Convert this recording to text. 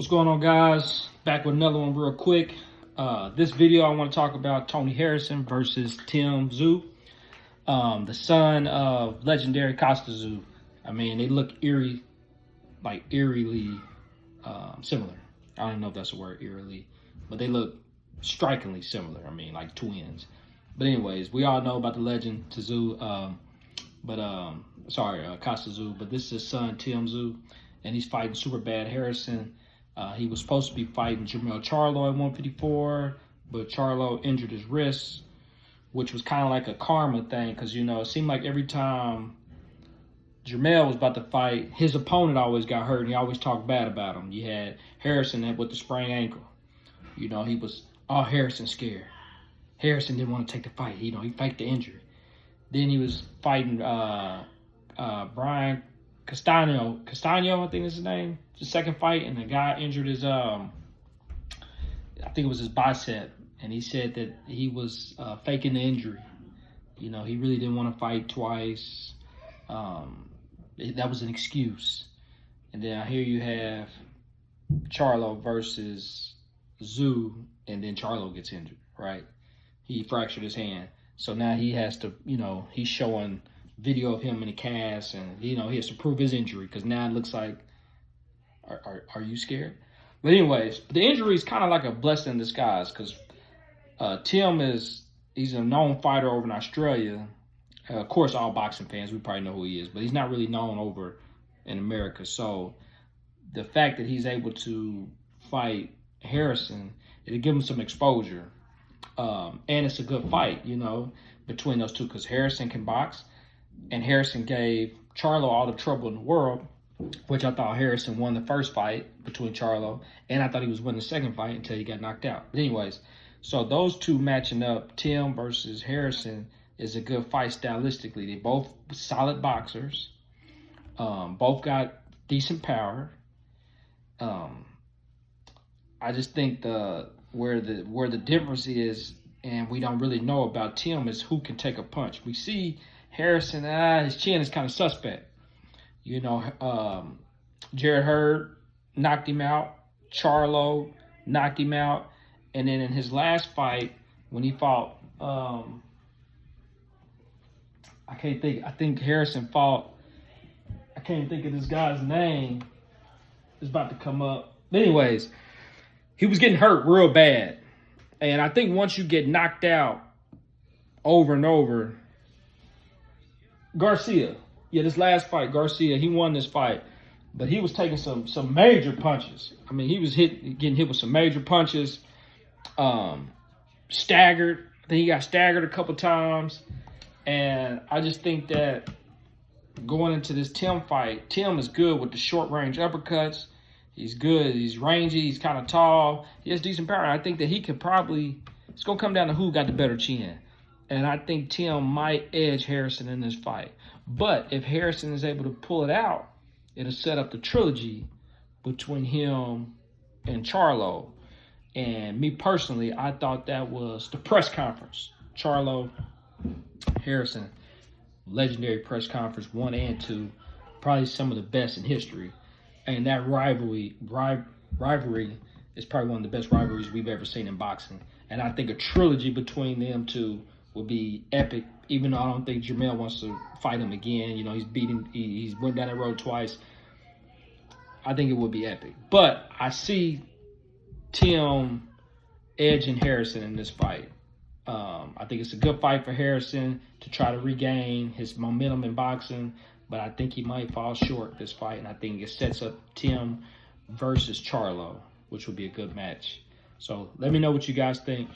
What's going on, guys? Back with another one real quick. This video I want to talk about Tony Harrison versus Tszyu, the son of legendary Tszyu. I mean, they look eerily similar. I don't even know if that's a word, eerily, but they look strikingly similar. I mean, like twins. But anyways, we all know about the legend Tszyu, Tszyu, but this is his son Tszyu, and he's fighting Superbad Harrison. He was supposed to be fighting Jermell Charlo at 154, but Charlo injured his wrist, which was kind of like a karma thing, because, you know, it seemed like every time Jermell was about to fight, his opponent always got hurt, and he always talked bad about him. You had Harrison with the sprained ankle. You know, he was, oh, Harrison scared. Harrison didn't want to take the fight. You know, he faked the injury. Then he was fighting Brian Castano, I think is his name. The second fight, and the guy injured his, I think it was his bicep, and he said that he was faking the injury. You know, he really didn't want to fight twice. That was an excuse. And then here you have Charlo versus Tszyu, and then Charlo gets injured, right? He fractured his hand. So now he has to, you know, he's showing video of him in a cast, and, you know, he has to prove his injury, because now it looks like, are you scared? But anyways, the injury is kind of like a blessing in disguise, because he's a known fighter over in Australia. Of course, all boxing fans, we probably know who he is, but he's not really known over in America. So the fact that he's able to fight Harrison, it'll give him some exposure. And it's a good fight, you know, between those two, because Harrison can box, and Harrison gave Charlo all the trouble in the world, which I thought Harrison won the first fight between Charlo, and I thought he was winning the second fight until he got knocked out. But anyways, so those two matching up, Tim versus Harrison, is a good fight stylistically. They both solid boxers, both got decent power. I just think where the difference is, and we don't really know about Tim, is who can take a punch. We see Harrison, his chin is kind of suspect. You know, Jarrett Hurd knocked him out. Charlo knocked him out. And then in his last fight, when he fought, I think Harrison fought, I can't think of this guy's name. It's about to come up. But anyways, he was getting hurt real bad. And I think once you get knocked out over and over, Garcia. Yeah, this last fight, Garcia, he won this fight, but he was taking some major punches. I mean, he was getting hit with some major punches, staggered. I think he got staggered a couple times, and I just think that going into this Tim fight, Tim is good with the short-range uppercuts. He's good. He's rangy. He's kind of tall. He has decent power. I think that he could probably, it's going to come down to who got the better chin. And I think Tim might edge Harrison in this fight. But if Harrison is able to pull it out, it'll set up the trilogy between him and Charlo. And me personally, I thought that was the press conference. Charlo, Harrison, legendary press conference 1 and 2, probably some of the best in history. And that rivalry is probably one of the best rivalries we've ever seen in boxing. And I think a trilogy between them two will be epic, even though I don't think Jermell wants to fight him again. You know, he's went down that road twice. I think it would be epic. But I see Tim edging Harrison in this fight. I think it's a good fight for Harrison to try to regain his momentum in boxing, but I think he might fall short this fight, and I think it sets up Tim versus Charlo, which would be a good match. So let me know what you guys think.